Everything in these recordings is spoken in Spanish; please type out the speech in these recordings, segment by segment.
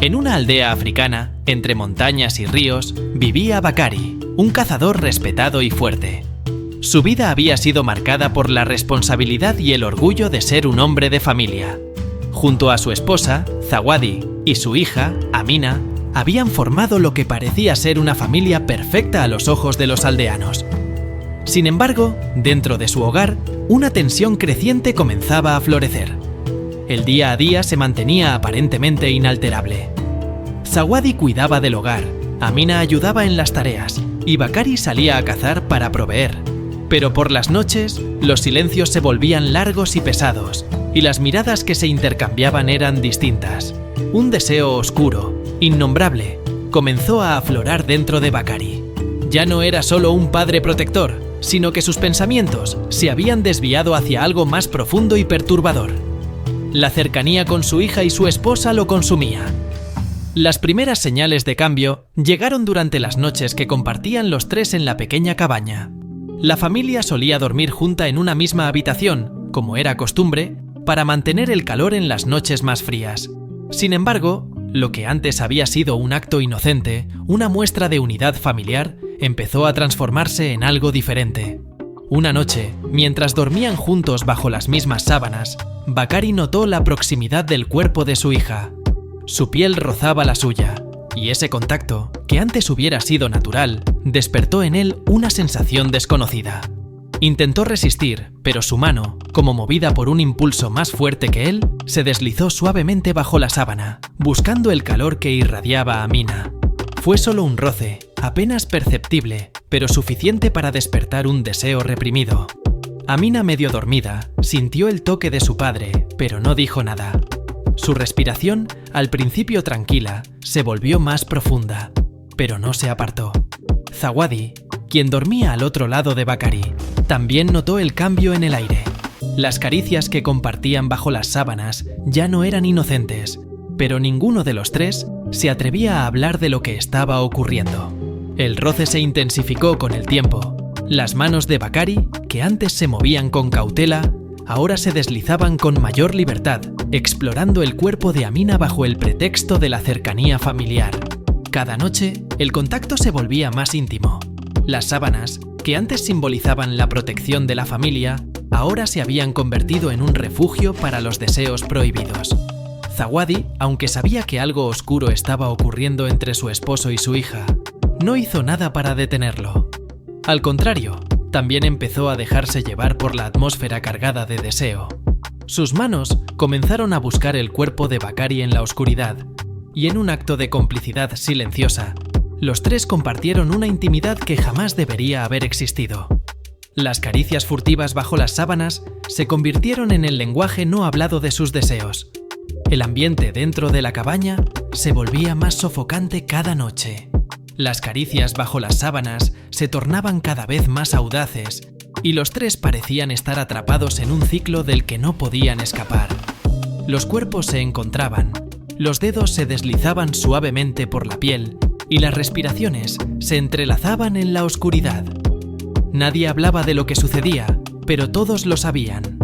En una aldea africana, entre montañas y ríos, vivía Bakari, un cazador respetado y fuerte. Su vida había sido marcada por la responsabilidad y el orgullo de ser un hombre de familia. Junto a su esposa, Zawadi, y su hija, Amina, habían formado lo que parecía ser una familia perfecta a los ojos de los aldeanos. Sin embargo, dentro de su hogar, una tensión creciente comenzaba a florecer. El día a día se mantenía aparentemente inalterable. Zawadi cuidaba del hogar, Amina ayudaba en las tareas y Bakari salía a cazar para proveer. Pero por las noches, los silencios se volvían largos y pesados, y las miradas que se intercambiaban eran distintas. Un deseo oscuro, innombrable, comenzó a aflorar dentro de Bakari. Ya no era solo un padre protector, sino que sus pensamientos se habían desviado hacia algo más profundo y perturbador. La cercanía con su hija y su esposa lo consumía. Las primeras señales de cambio llegaron durante las noches que compartían los tres en la pequeña cabaña. La familia solía dormir junta en una misma habitación, como era costumbre, para mantener el calor en las noches más frías. Sin embargo, lo que antes había sido un acto inocente, una muestra de unidad familiar, empezó a transformarse en algo diferente. Una noche, mientras dormían juntos bajo las mismas sábanas, Bakari notó la proximidad del cuerpo de su hija. Su piel rozaba la suya, y ese contacto, que antes hubiera sido natural, despertó en él una sensación desconocida. Intentó resistir, pero su mano, como movida por un impulso más fuerte que él, se deslizó suavemente bajo la sábana, buscando el calor que irradiaba a Amina. Fue solo un roce, apenas perceptible, pero suficiente para despertar un deseo reprimido. Amina, medio dormida, sintió el toque de su padre, pero no dijo nada. Su respiración, al principio tranquila, se volvió más profunda, pero no se apartó. Zawadi, quien dormía al otro lado de Bakari, también notó el cambio en el aire. Las caricias que compartían bajo las sábanas ya no eran inocentes, pero ninguno de los tres se atrevía a hablar de lo que estaba ocurriendo. El roce se intensificó con el tiempo. Las manos de Bakari, que antes se movían con cautela, ahora se deslizaban con mayor libertad, explorando el cuerpo de Amina bajo el pretexto de la cercanía familiar. Cada noche, el contacto se volvía más íntimo. Las sábanas, que antes simbolizaban la protección de la familia, ahora se habían convertido en un refugio para los deseos prohibidos. Zawadi, aunque sabía que algo oscuro estaba ocurriendo entre su esposo y su hija, no hizo nada para detenerlo. Al contrario, también empezó a dejarse llevar por la atmósfera cargada de deseo. Sus manos comenzaron a buscar el cuerpo de Bakari en la oscuridad, y en un acto de complicidad silenciosa, los tres compartieron una intimidad que jamás debería haber existido. Las caricias furtivas bajo las sábanas se convirtieron en el lenguaje no hablado de sus deseos. El ambiente dentro de la cabaña se volvía más sofocante cada noche. Las caricias bajo las sábanas se tornaban cada vez más audaces y los tres parecían estar atrapados en un ciclo del que no podían escapar. Los cuerpos se encontraban, los dedos se deslizaban suavemente por la piel y las respiraciones se entrelazaban en la oscuridad. Nadie hablaba de lo que sucedía, pero todos lo sabían.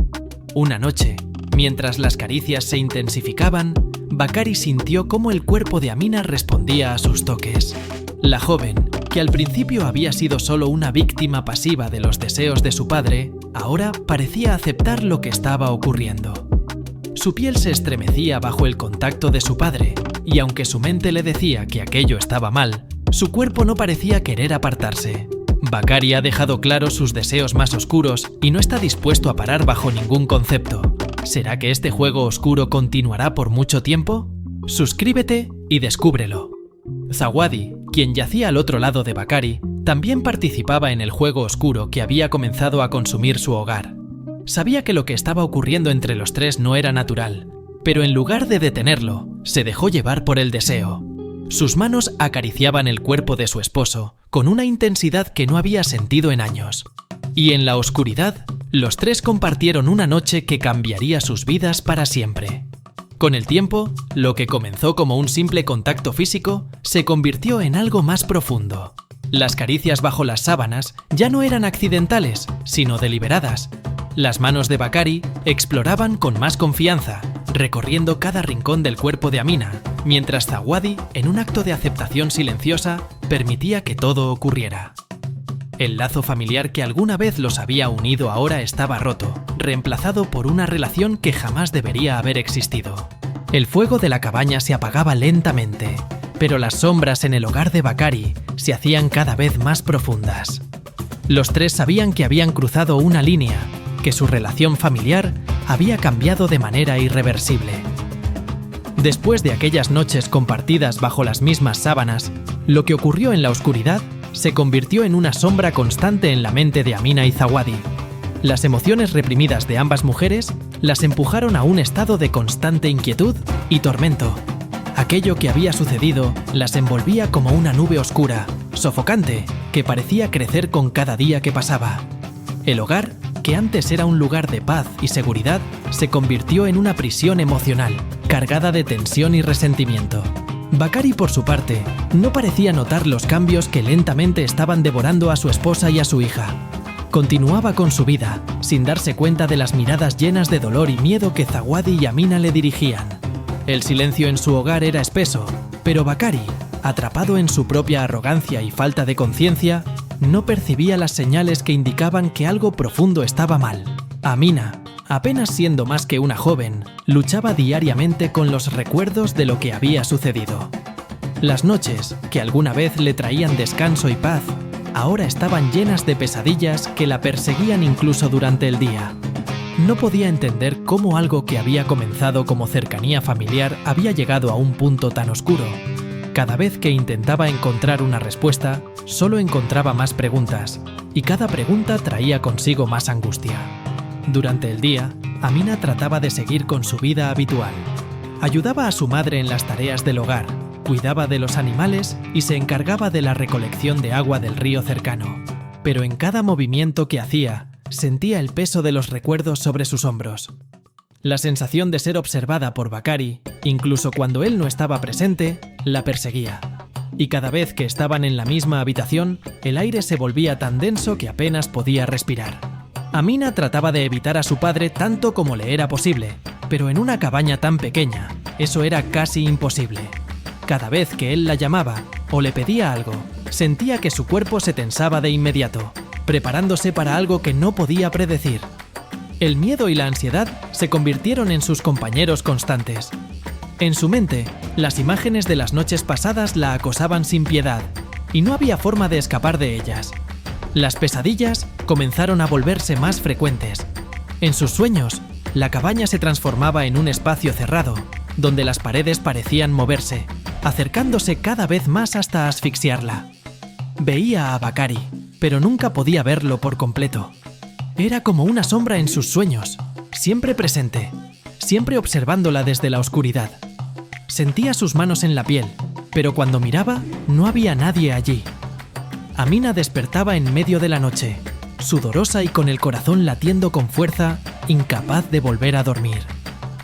Una noche, mientras las caricias se intensificaban, Bakari sintió cómo el cuerpo de Amina respondía a sus toques. La joven, que al principio había sido solo una víctima pasiva de los deseos de su padre, ahora parecía aceptar lo que estaba ocurriendo. Su piel se estremecía bajo el contacto de su padre, y aunque su mente le decía que aquello estaba mal, su cuerpo no parecía querer apartarse. Bakari ha dejado claros sus deseos más oscuros y no está dispuesto a parar bajo ningún concepto. ¿Será que este juego oscuro continuará por mucho tiempo? Suscríbete y descúbrelo. Zawadi, quien yacía al otro lado de Bakari, también participaba en el juego oscuro que había comenzado a consumir su hogar. Sabía que lo que estaba ocurriendo entre los tres no era natural, pero en lugar de detenerlo, se dejó llevar por el deseo. Sus manos acariciaban el cuerpo de su esposo con una intensidad que no había sentido en años. Y en la oscuridad, los tres compartieron una noche que cambiaría sus vidas para siempre. Con el tiempo, lo que comenzó como un simple contacto físico se convirtió en algo más profundo. Las caricias bajo las sábanas ya no eran accidentales, sino deliberadas. Las manos de Bakari exploraban con más confianza recorriendo cada rincón del cuerpo de Amina, mientras Zawadi, en un acto de aceptación silenciosa, permitía que todo ocurriera. El lazo familiar que alguna vez los había unido ahora estaba roto, reemplazado por una relación que jamás debería haber existido. El fuego de la cabaña se apagaba lentamente, pero las sombras en el hogar de Bakari se hacían cada vez más profundas. Los tres sabían que habían cruzado una línea, que su relación familiar había cambiado de manera irreversible. Después de aquellas noches compartidas bajo las mismas sábanas, lo que ocurrió en la oscuridad se convirtió en una sombra constante en la mente de Amina y Zawadi. Las emociones reprimidas de ambas mujeres las empujaron a un estado de constante inquietud y tormento. Aquello que había sucedido las envolvía como una nube oscura, sofocante, que parecía crecer con cada día que pasaba. El hogar, que antes era un lugar de paz y seguridad, se convirtió en una prisión emocional, cargada de tensión y resentimiento. Bakari, por su parte, no parecía notar los cambios que lentamente estaban devorando a su esposa y a su hija. Continuaba con su vida, sin darse cuenta de las miradas llenas de dolor y miedo que Zawadi y Amina le dirigían. El silencio en su hogar era espeso, pero Bakari, atrapado en su propia arrogancia y falta de conciencia, no percibía las señales que indicaban que algo profundo estaba mal. Amina, apenas siendo más que una joven, luchaba diariamente con los recuerdos de lo que había sucedido. Las noches, que alguna vez le traían descanso y paz, ahora estaban llenas de pesadillas que la perseguían incluso durante el día. No podía entender cómo algo que había comenzado como cercanía familiar había llegado a un punto tan oscuro. Cada vez que intentaba encontrar una respuesta, solo encontraba más preguntas, y cada pregunta traía consigo más angustia. Durante el día, Amina trataba de seguir con su vida habitual. Ayudaba a su madre en las tareas del hogar, cuidaba de los animales y se encargaba de la recolección de agua del río cercano. Pero en cada movimiento que hacía, sentía el peso de los recuerdos sobre sus hombros. La sensación de ser observada por Bakari, incluso cuando él no estaba presente, la perseguía. Y cada vez que estaban en la misma habitación, el aire se volvía tan denso que apenas podía respirar. Amina trataba de evitar a su padre tanto como le era posible, pero en una cabaña tan pequeña, eso era casi imposible. Cada vez que él la llamaba o le pedía algo, sentía que su cuerpo se tensaba de inmediato, preparándose para algo que no podía predecir. El miedo y la ansiedad se convirtieron en sus compañeros constantes. En su mente, las imágenes de las noches pasadas la acosaban sin piedad, y no había forma de escapar de ellas. Las pesadillas comenzaron a volverse más frecuentes. En sus sueños, la cabaña se transformaba en un espacio cerrado, donde las paredes parecían moverse, acercándose cada vez más hasta asfixiarla. Veía a Bakari, pero nunca podía verlo por completo. Era como una sombra en sus sueños, siempre presente, siempre observándola desde la oscuridad. Sentía sus manos en la piel, pero cuando miraba, no había nadie allí. Amina despertaba en medio de la noche, sudorosa y con el corazón latiendo con fuerza, incapaz de volver a dormir.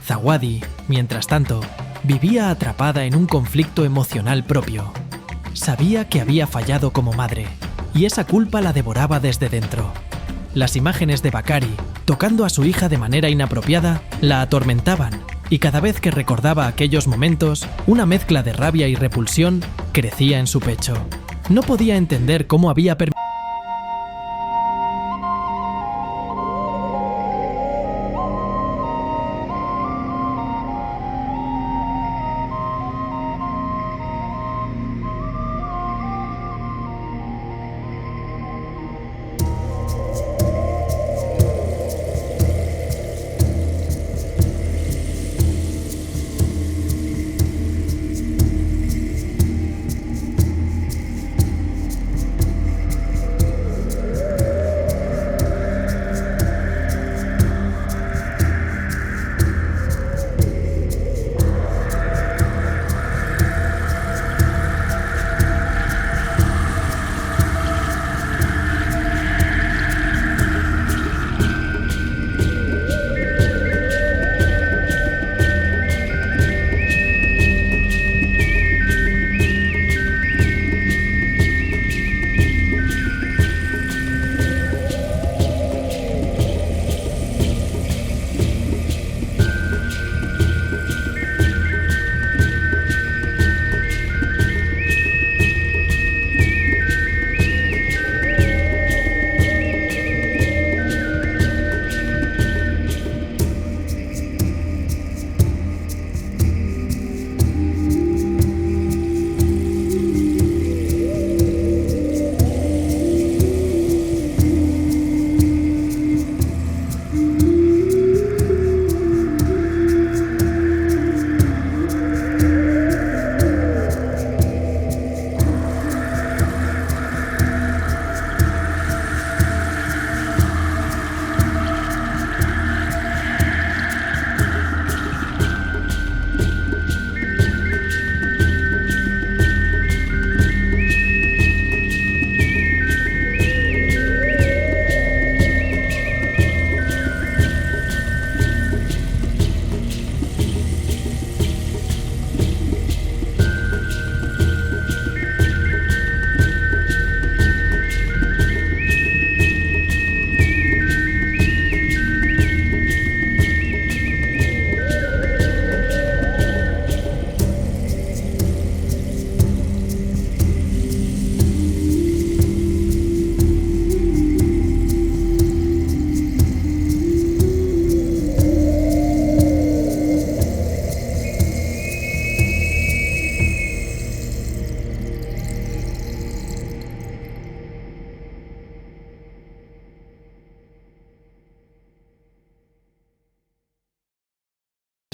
Zawadi, mientras tanto, vivía atrapada en un conflicto emocional propio. Sabía que había fallado como madre, y esa culpa la devoraba desde dentro. Las imágenes de Bakari, tocando a su hija de manera inapropiada, la atormentaban, y cada vez que recordaba aquellos momentos, una mezcla de rabia y repulsión crecía en su pecho. No podía entender cómo había permitido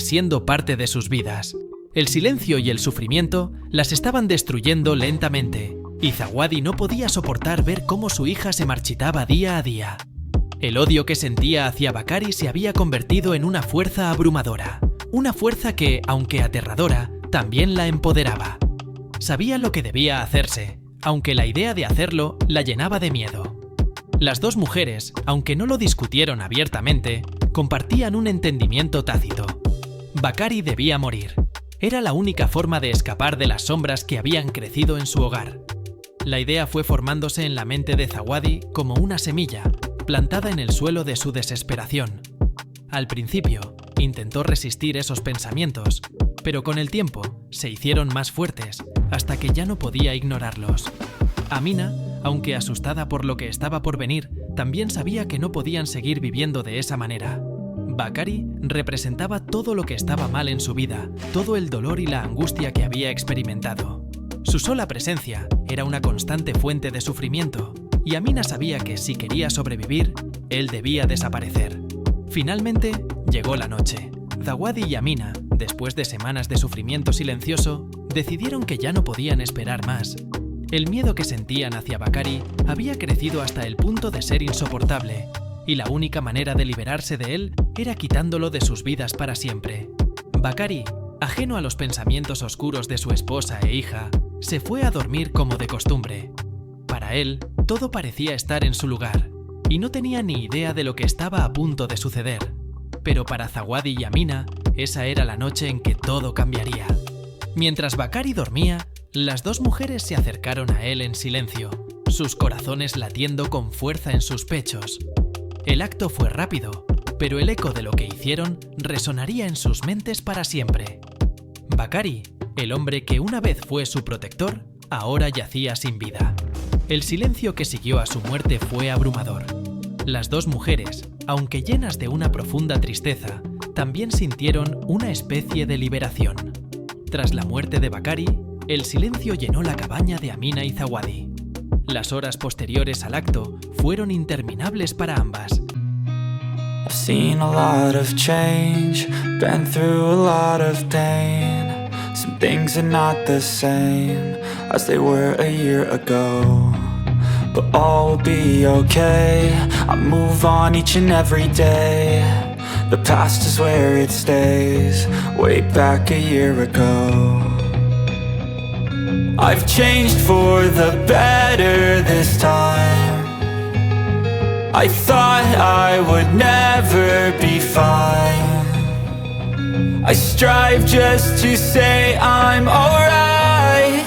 siendo parte de sus vidas. El silencio y el sufrimiento las estaban destruyendo lentamente, y Zawadi no podía soportar ver cómo su hija se marchitaba día a día. El odio que sentía hacia Bakari se había convertido en una fuerza abrumadora, una fuerza que, aunque aterradora, también la empoderaba. Sabía lo que debía hacerse, aunque la idea de hacerlo la llenaba de miedo. Las dos mujeres, aunque no lo discutieron abiertamente, compartían un entendimiento tácito. Bakari debía morir. Era la única forma de escapar de las sombras que habían crecido en su hogar. La idea fue formándose en la mente de Zawadi como una semilla, plantada en el suelo de su desesperación. Al principio, intentó resistir esos pensamientos, pero con el tiempo se hicieron más fuertes hasta que ya no podía ignorarlos. Amina, aunque asustada por lo que estaba por venir, también sabía que no podían seguir viviendo de esa manera. Bakari representaba todo lo que estaba mal en su vida, todo el dolor y la angustia que había experimentado. Su sola presencia era una constante fuente de sufrimiento, y Amina sabía que si quería sobrevivir, él debía desaparecer. Finalmente, llegó la noche. Zawadi y Amina, después de semanas de sufrimiento silencioso, decidieron que ya no podían esperar más. El miedo que sentían hacia Bakari había crecido hasta el punto de ser insoportable, y la única manera de liberarse de él era quitándolo de sus vidas para siempre. Bakari, ajeno a los pensamientos oscuros de su esposa e hija, se fue a dormir como de costumbre. Para él, todo parecía estar en su lugar, y no tenía ni idea de lo que estaba a punto de suceder. Pero para Zawadi y Amina, esa era la noche en que todo cambiaría. Mientras Bakari dormía, las dos mujeres se acercaron a él en silencio, sus corazones latiendo con fuerza en sus pechos. El acto fue rápido, pero el eco de lo que hicieron resonaría en sus mentes para siempre. Bakari, el hombre que una vez fue su protector, ahora yacía sin vida. El silencio que siguió a su muerte fue abrumador. Las dos mujeres, aunque llenas de una profunda tristeza, también sintieron una especie de liberación. Tras la muerte de Bakari, el silencio llenó la cabaña de Amina y Zawadi. Las horas posteriores al acto fueron interminables para ambas. I've seen a lot of change, been through a lot of pain. Some things are not the same as they were a year ago, but all will be okay. I move on each and every day. The past is where it stays, way back a year ago. I've changed for the better this time. I thought I would never be fine. I strive just to say I'm alright,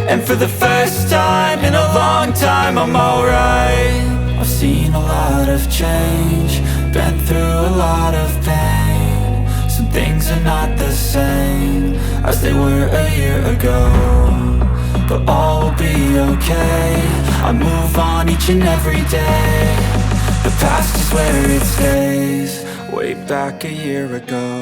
and for the first time in a long time I'm alright. I've seen a lot of change, been through a lot of pain. Some things are not the same as they were a year ago, but all will be okay. I move on each and every day. The past is where it stays, way back a year ago.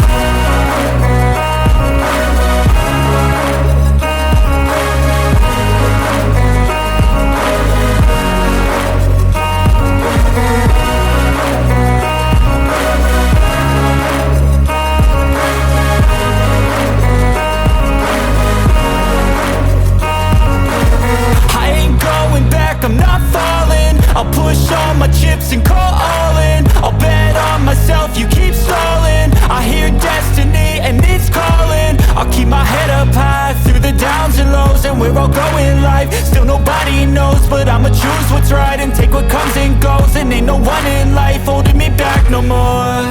I'm not falling, I'll push all my chips and call all in. I'll bet on myself, you keep stalling. I hear destiny and it's calling. I'll keep my head up high through the downs and lows, and where I'll go in life, still nobody knows. But I'ma choose what's right and take what comes and goes, and ain't no one in life holding me back no more.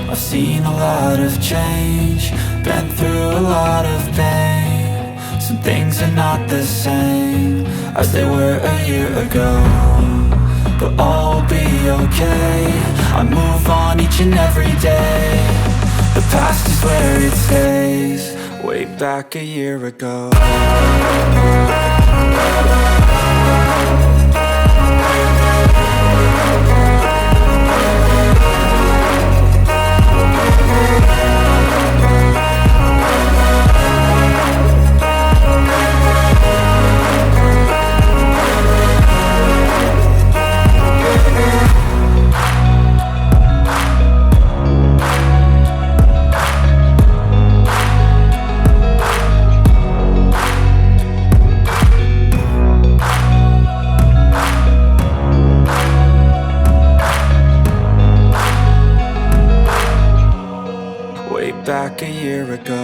I've seen a lot of change, been through a lot of pain. Some things are not the same as they were a year ago, but all will be okay. I move on each and every day. The past is where it stays, way back a year ago. year ago.